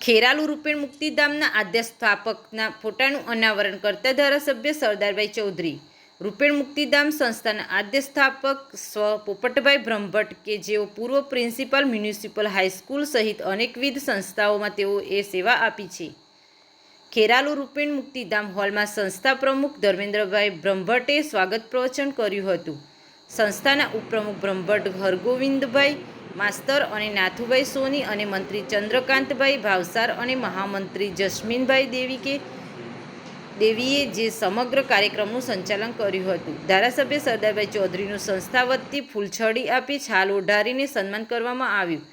ખેરાલુ રૂપેણ મુક્તિધામના આદ્ય સ્થાપકના ફોટાનું અનાવરણ કરતા ધારાસભ્ય સરદારભાઈ ચૌધરી. રૂપેણ મુક્તિધામ સંસ્થાના આદ્ય સ્થાપક સ્વ પોપટભાઈ બ્રહ્મભટ્ટ કે જેઓ પૂર્વ પ્રિન્સિપાલ મ્યુનિસિપલ હાઈસ્કૂલ સહિત અનેકવિધ સંસ્થાઓમાં તેઓએ સેવા આપી છે. ખેરાલુ રૂપેણ મુક્તિધામ હોલમાં સંસ્થા પ્રમુખ ધર્મેન્દ્રભાઈ બ્રહ્મભટ્ટે સ્વાગત પ્રવચન કર્યું હતું. સંસ્થાના ઉપપ્રમુખ બ્રહ્મભટ્ટ હરગોવિંદભાઈ માસ્તર અને નાથુભાઈ સોની અને મંત્રી ચંદ્રકાંતભાઈ ભાવસાર અને મહામંત્રી જસ્મીનભાઈ દેવીએ જે સમગ્ર કાર્યક્રમનું સંચાલન કર્યું હતું. ધારાસભ્ય સરદારભાઈ ચૌધરીનું સંસ્થા વતી ફૂલછડી આપી છાલ ઓઢારીને સન્માન કરવામાં આવ્યું.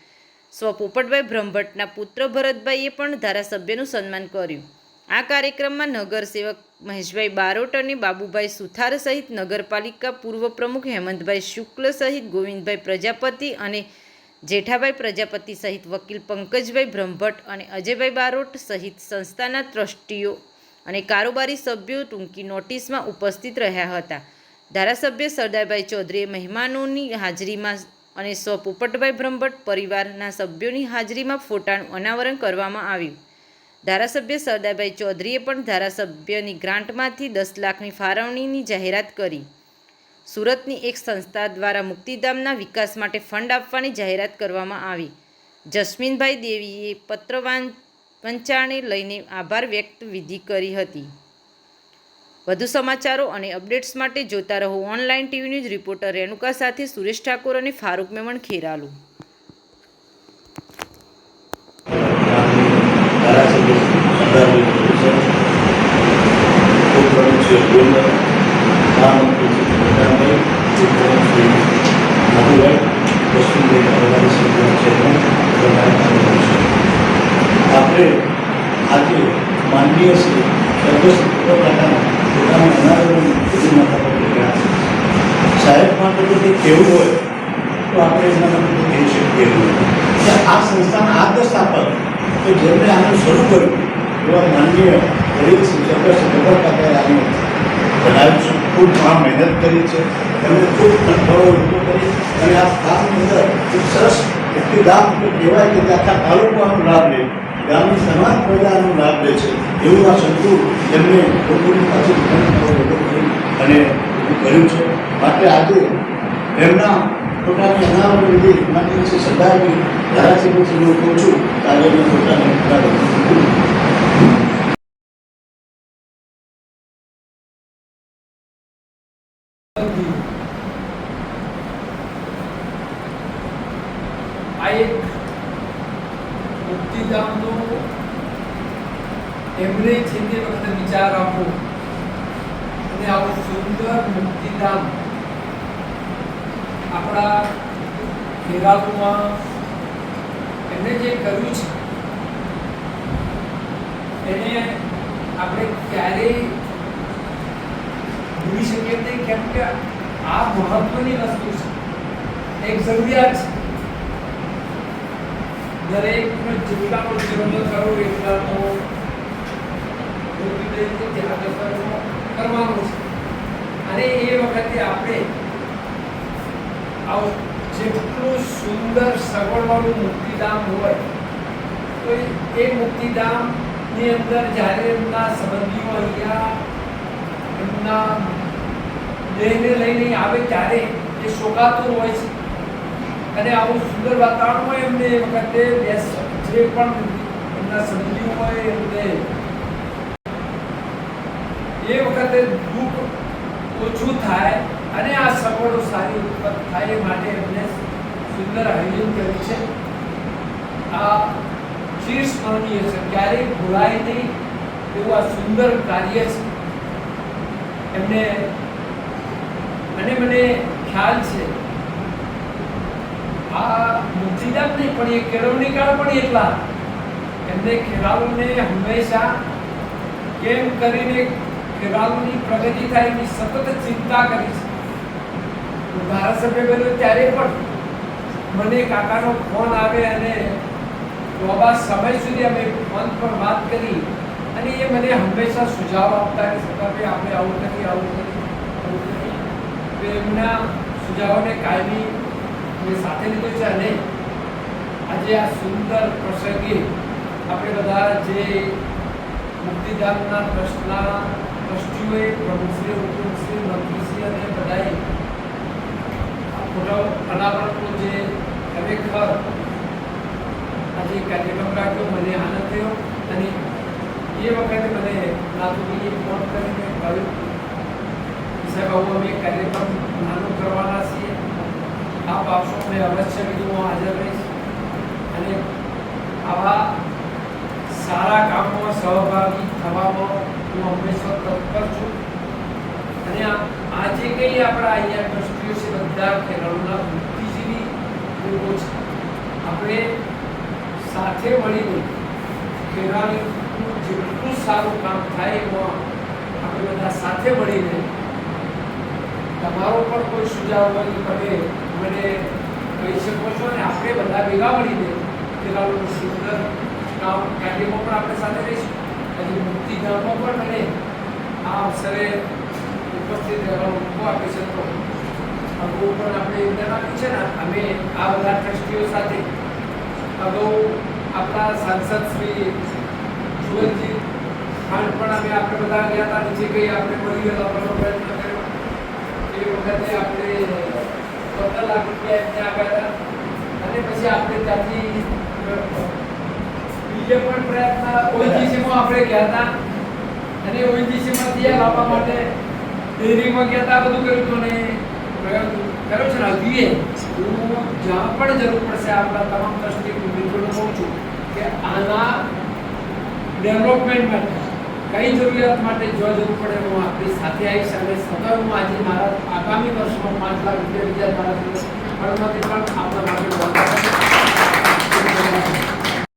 સ્વ પોપટભાઈ બ્રહ્મભટ્ટના પુત્ર ભરતભાઈએ પણ ધારાસભ્યનું સન્માન કર્યું. આ કાર્યક્રમમાં નગરસેવક મહેશભાઈ બારોટ અને બાબુભાઈ સુથાર સહિત નગરપાલિકા પૂર્વ પ્રમુખ હેમંતભાઈ શુક્લ સહિત ગોવિંદભાઈ પ્રજાપતિ અને જેઠાભાઈ પ્રજાપતિ સહિત વકીલ પંકજભાઈ બ્રહ્મભટ્ટ અને અજયભાઈ બારોટ સહિત સંસ્થાના ટ્રસ્ટીઓ અને કારોબારી સભ્યો ટૂંકી નોટિસમાં ઉપસ્થિત રહ્યા હતા. ધારાસભ્ય સરદારભાઈ ચૌધરીએ મહેમાનોની હાજરીમાં અને સ્વ પોપટભાઈ બ્રહ્મભટ્ટ પરિવારના સભ્યોની હાજરીમાં ફોટાનું અનાવરણ કરવામાં આવ્યું. ધારાસભ્ય સરદારભાઈ ચૌધરીએ પણ ધારાસભ્યની ગ્રાન્ટમાંથી 10 લાખની ફાળવણીની જાહેરાત કરી. સુરતની એક સંસ્થા દ્વારા મુક્તિધામના વિકાસ માટે ફંડ આપવાની જાહેરાત કરવામાં આવી. જસ્મીનભાઈ દેવીએ પત્ર વંચાણે લઈને આભાર વ્યક્ત વિધિ કરી હતી. વધુ સમાચારો અને અપડેટ્સ માટે જોતા રહો online TV news. Reporter Renuka સાથે સુરેશ ઠાકોર અને ફારૂક મેમણ, ખેરાલુ. આપણે આજે માનવીય છે સાહેબ માટે જો કંઈ કહેવું હોય તો આપણે એના માટે કહી શકીએ કે આ સંસ્થાના આદ્ય સ્થાપક કે જેમણે આને શરૂ કર્યું એવા માનવીય ગરીબ કાકાએ આને બનાવ્યું છે. ખૂબ મહેનત કરી છે. એમણે ખૂબ કંઠોળો ઊભો કરી અને આ કામની અંદર એક સરસ મુક્તિધામ કહેવાય કે આખા તાલુકો આનો લાભ લે, ગામની સમાજ પ્રજા આનો લાભ લે છે એવું આ સંતો એમને લોકોની પાસે અને કર્યું છે. માટે આજે એમના પોતાની અનાવરણ વિધિ માટે સરદારજી ધારાસભ્યથી હું કહું છું આજે એમને પોતાની આ એક મુક્તિધામનો એમણે છે તે વખતે વિચાર આપો અને આવું સુંદર મુક્તિધામ આપણા ખેરાલુમાં એમણે જે કર્યું છે એને આપણે ક્યારેય ભૂલી શકીએ નહીં, કેમ કે આ મહત્વની વસ્તુ છે, એક જરૂરિયાત છે. દરેકનો જેટલાનો જીવનો કરો એટલાનો કરવાનો છે. અને એ વખતે આપણે આવું જેટલું સુંદર સગવડવાળું મુક્તિધામ હોય તો એ મુક્તિધામની અંદર જ્યારે એમના સંબંધીઓ અહીંયા એમના દેહને લઈને આવે ત્યારે એ શોકાતુર હોય છે. અને આવું સુંદર વાતાવરણ હોય એમને એ વખતે જે પણ એમના સંબંધીઓ હોય એમને એ વખતે દુઃખ ઓછું થાય અને આ સગવડો સારી ઉત્પન્ન થાય એ માટે એમને સુંદર આયોજન કર્યું છે. આ ચિરસ્મરણીય છે, ક્યારેય ભૂલાય નહીં એવું આ સુંદર કાર્ય છે એમને. અને મને ખ્યાલ છે આ મુક્તિધામ નહીં પણ એ કેળવણી કાળ પણ એટલા એમને ખેરાલુને હંમેશા કેમ કરીને ખેરાલુની પ્રગતિ થાય એની સતત ચિંતા કરી છે. ધારાસભ્ય બન્યો ત્યારે પણ મને કાકાનો ફોન આવે અને બાબા સમય સુધી અમે ફોન પર વાત કરી અને એ મને હંમેશા સુઝાવ આપતા કે સરકારભાઈ આપણે આવું કરીએ આવું કરીએ. એમના સુઝાવોને કાયમી મેં સાથે લીધો છે અને આજે આ સુંદર પ્રસંગે આપણે બધા જે મુક્તિધામના ટ્રસ્ટના ટ્રસ્ટીઓએ પ્રમુખશ્રી ઉપપ્રમુખશ્રી મંત્રીશ્રી અને બધાએ આ ફોટો અનાવરણનો જે ખરેખર આજે કાર્યક્રમ રાખ્યો મને આનંદ થયો અને એ વખતે મને નાથુજીએ ફોન કરીને કહ્યું કે સાહેબ આવું અમે કાર્યક્રમ નાનો કરવાના છીએ, આપ આવશો મેં અવશ્ય કીધું હું હાજર રહીશ અને આવા સારા કામમાં સહભાગી થવામાં હું હંમેશા તત્પર છું અને આજે કંઈ આપણા અહીંયા ટ્રસ્ટીઓ છે બધા ખેરાલુના બુદ્ધિજીવી લોકો છે, આપણે સાથે મળીને ખેરાલુનું જેટલું સારું કામ થાય એમાં આપણે બધા સાથે મળીને તમારો પણ કોઈ સુઝાવ હોય તો તમે મને કહી શકો છો અને આપણે બધા ભેગા મળીને ખેરાલુનું સુંદર કામ કાર્યમાં પણ આપણે સાથે રહીશું અને મુક્તિધામમાં પણ મને આ અવસરે ઉપસ્થિત રહેવાનો મોકો આપી શકો અગાઉ પણ આપણે યોગદાન આપ્યું છે ને અમે આ બધા ટ્રસ્ટીઓ સાથે અગાઉ આપણા સાંસદ શ્રી જુવલજી ખાન પણ આપણે બધા ગયા હતા નીચે ગઈ આપણે મળી ગયેલો પ્રયત્ન કર્યો એ વખતે આપણે 15 લાખ રૂપિયા એમને આપ્યા હતા અને પછી આપણે ત્યાંથી બીજે પણ પ્રયત્ન ઓઈજીસીમાં આપણે ગયા હતા અને ઓઈજીસીમાંથી આ લાવવા માટે ડેરીમાં ગયા હતા, બધું કર્યું હતું અને કર્યો છે ને હજીએ હું જ્યાં પણ જરૂર પડશે આપણા તમામ ટ્રસ્ટી મિત્રોને કહું છું કે આના ડેવલપમેન્ટ માટે કઈ જરૂરિયાત માટે જો જરૂર પડે હું આપણી સાથે આવીશ અને સતત હું આજે મારા આગામી વર્ષમાં 5 લાખ રૂપિયા બીજા મારા ફળમાંથી પણ